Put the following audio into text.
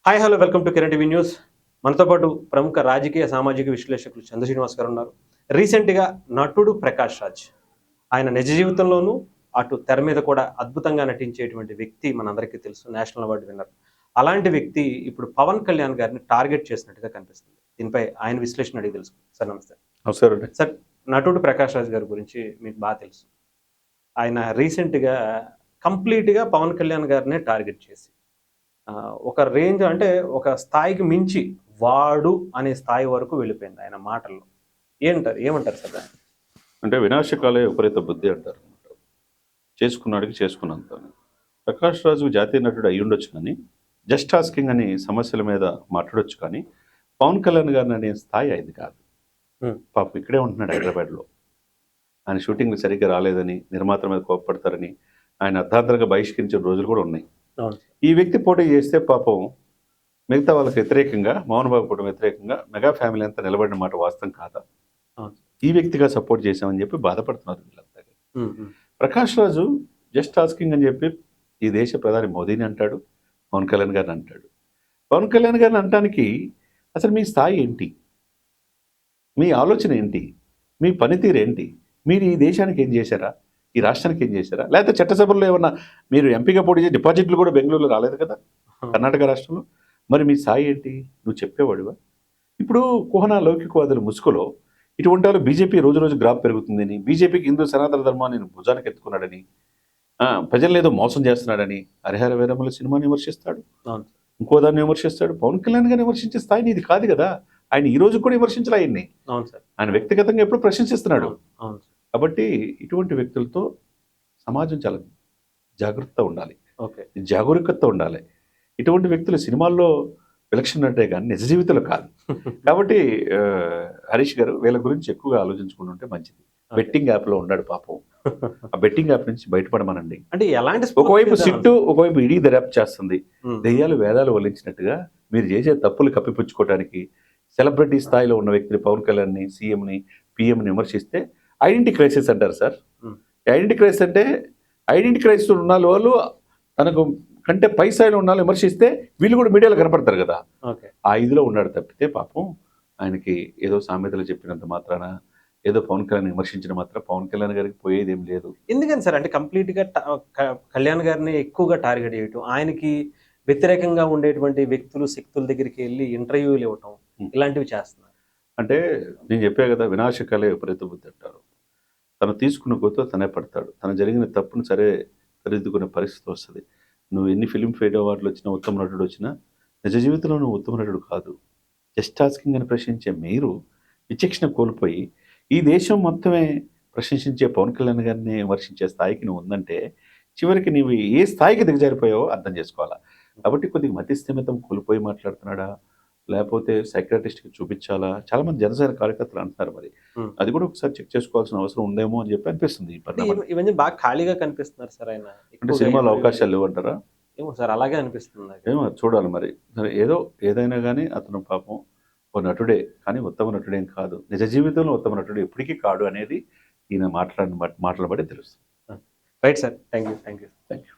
Hi hello welcome to Kiran TV news. మనతో పాటు ప్రముఖ రాజకీయ సామాజిక విశ్లేషకులు చంద్ర శ్రీనివాస్ గారు ఉన్నారు. రీసెంట్గా నటుడు ప్రకాష్ రాజ్ ఆయన నిజ జీవితంలోనూ అటు తెర మీద కూడా అద్భుతంగా నటించేటువంటి వ్యక్తి మనందరికీ తెలుసు, నేషనల్ అవార్డు విన్నర్. అలాంటి వ్యక్తి ఇప్పుడు పవన్ కళ్యాణ్ గారిని టార్గెట్ చేసినట్టుగా కనిపిస్తుంది. దీనిపై ఆయన విశ్లేషణ అడిగి తెలుసు. సార్ నమస్తే. నమస్కారం అండి. సార్, నటుడు ప్రకాష్ రాజ్ గారి గురించి మీకు బాగా తెలుసు. ఆయన రీసెంట్గా కంప్లీట్గా పవన్ కళ్యాణ్ గారినే టార్గెట్ చేసి ఒక రేంజ్ అంటే ఒక స్థాయికి మించి వాడు అనే స్థాయి వరకు వెళ్ళిపోయింది ఆయన మాటల్లో. ఏమంటారు సార్ దాన్ని? అంటే వినాశకాలే విపరీత బుద్ధి అంటారు అనమాట. చేసుకున్నాడికి చేసుకున్నంత. ప్రకాష్ రాజు జాతీయ నటుడు అయి ఉండొచ్చు, కానీ జస్ట్ టాస్కింగ్ అని సమస్యల మీద మాట్లాడొచ్చు, కానీ పవన్ కళ్యాణ్ గారిని అనే స్థాయి అయింది కాదు. పాపం ఇక్కడే ఉంటున్నాడు హైదరాబాద్లో. ఆయన షూటింగ్లు సరిగ్గా రాలేదని, నిర్మాతల మీద కోప్పడతారని ఆయన అర్ధాంతరంగా బహిష్కరించిన రోజులు కూడా ఉన్నాయి. ఈ వ్యక్తి పోటీ చేస్తే పాపం మిగతా వాళ్ళకి వ్యతిరేకంగా, మోహన్ బాబు కూడా వ్యతిరేకంగా మెగా ఫ్యామిలీ అంతా నిలబడిన మాట వాస్తవం కాదా? ఈ వ్యక్తిగా సపోర్ట్ చేశామని చెప్పి బాధపడుతున్నారు వీళ్ళంతా. ప్రకాష్ రాజు జస్ట్ టాస్కింగ్ అని చెప్పి ఈ దేశ ప్రధాని మోదీని అంటాడు, పవన్ కళ్యాణ్ గారిని అంటాడు. పవన్ కళ్యాణ్ గారిని అంటానికి అసలు మీ స్థాయి ఏంటి, మీ ఆలోచన ఏంటి, మీ పనితీరు ఏంటి, మీరు ఈ దేశానికి ఏం చేశారా, ఈ రాష్ట్రానికి ఏం చేశారా? లేకపోతే చట్టసభల్లో ఏమన్నా మీరు ఎంపీగా పోటీ చేసి డిపాజిట్లు కూడా బెంగళూరులో రాలేదు కదా, కర్ణాటక రాష్ట్రంలో? మరి మీ స్థాయి ఏంటి? నువ్వు చెప్పేవాడివా? ఇప్పుడు కుహనా లౌకికవాదుల ముసుగులో ఇటువంటి వాళ్ళు బీజేపీ రోజు రోజు గ్రాఫ్ పెరుగుతుందని, బీజేపీకి హిందూ సనాతన ధర్మాన్ని భుజానికి ఎత్తుకున్నాడని, ప్రజలు ఏదో మోసం చేస్తున్నాడని హరిహర వీరముల సినిమాని విమర్శిస్తాడు, ఇంకో దాన్ని విమర్శిస్తాడు. పవన్ కళ్యాణ్ గారిని విమర్శించే స్థాయి ఇది కాదు కదా. ఆయన ఈ రోజు కూడా విమర్శించాలి ఆయన్ని. ఆయన వ్యక్తిగతంగా ఎప్పుడు ప్రశంసిస్తున్నాడు. కాబట్టి ఇటువంటి వ్యక్తులతో సమాజం చాలా జాగ్రత్తగా ఉండాలి, జాగరూకత ఉండాలి. ఇటువంటి వ్యక్తులు సినిమాల్లో విలక్షణ అంటే కానీ నిజ జీవితంలో కాదు. కాబట్టి హరీష్ గారు వీళ్ళ గురించి ఎక్కువగా ఆలోచించుకుంటుంటే మంచిది. బెట్టింగ్ యాప్లో ఉన్నాడు పాపం. ఆ బెట్టింగ్ యాప్ నుంచి బయటపడమనండి. అంటే ఎలాంటి ఒకవైపు సిట్టు, ఒకవైపు ఇడీ దర్యాప్తు చేస్తుంది. దెయ్యాలు వేదాలు వల్లించినట్టుగా మీరు చేసే తప్పులు కప్పిపుచ్చుకోవడానికి సెలబ్రిటీ స్థాయిలో ఉన్న వ్యక్తిని, పవన్ కళ్యాణ్ని, సీఎంని, పిఎంని విమర్శిస్తే ఐడెంటిటీ క్రైసిస్ అంటారు సార్. ఐడెంటిటీ క్రైసిస్ అంటే ఐడెంటిటీ క్రైసిస్ ఉన్న వాళ్ళు తనకు కంటే పై స్థాయిలో ఉన్న వాళ్ళు విమర్శిస్తే వీళ్ళు కూడా మీడియాలో కనపడతారు కదా. ఆ ఇదిలో ఉన్నాడు తప్పితే పాపం ఆయనకి ఏదో సామెతలు చెప్పినంత మాత్రాన, ఏదో పవన్ కళ్యాణ్ విమర్శించిన మాత్రం పవన్ కళ్యాణ్ గారికి పోయేది ఏం లేదు. ఎందుకని సార్ అంటే కంప్లీట్గా కళ్యాణ్ గారిని ఎక్కువగా టార్గెట్ చేయటం, ఆయనకి వ్యతిరేకంగా ఉండేటువంటి వ్యక్తులు, శక్తుల దగ్గరికి వెళ్ళి ఇంటర్వ్యూలు ఇవ్వటం, ఇలాంటివి చేస్తున్నారు? అంటే నేను చెప్పే కదా, వినాశకాలే విపరీత బుద్ధి అంటారు. తను తీసుకున్న గొంతు తనే పడతాడు. తను జరిగిన తప్పును సరే సరిదిద్దుకునే పరిస్థితి వస్తుంది. నువ్వు ఎన్ని ఫిల్మ్ఫేర్ అవార్డులు వచ్చినా, ఉత్తమ నటుడు వచ్చినా నిజ జీవితంలో నువ్వు ఉత్తమ నటుడు కాదు. జస్ట్ టాస్కింగ్ అని ప్రశ్నించే మీరు విచక్షణ కోల్పోయి ఈ దేశం మొత్తమే ప్రశంసించే పవన్ కళ్యాణ్ గారిని విమర్శించే స్థాయికి నువ్వు ఉందంటే చివరికి నీవు ఏ స్థాయికి దిగజారిపోయావో అర్థం చేసుకోవాలా. కాబట్టి కొద్దిగా మతి స్థిమితం కోల్పోయి మాట్లాడుతున్నాడా, లేకపోతే సైక్రాటిస్ట్కి చూపించాలా? చాలా మంది జనసేన కార్యకర్తలు అంటున్నారు. మరి అది కూడా ఒకసారి చెక్ చేసుకోవాల్సిన అవసరం ఉందేమో అని చెప్పి అనిపిస్తుంది. ఇవన్నీ బాగా ఖాళీగా కనిపిస్తున్నారు సార్. ఆయన అంటే సినిమాలో అవకాశాలు లేవంటారా? ఏమో సార్, అలాగే అనిపిస్తుంది. ఏమో చూడాలి మరి. ఏదైనా కానీ అతను పాపం ఓ నటుడే, కానీ ఉత్తమ నటుడేం కాదు. నిజ జీవితంలో ఉత్తమ నటుడు ఎప్పటికీ కాడు అనేది ఈయన మాటలను బట్టి తెలుస్తుంది. Right sir, thank you.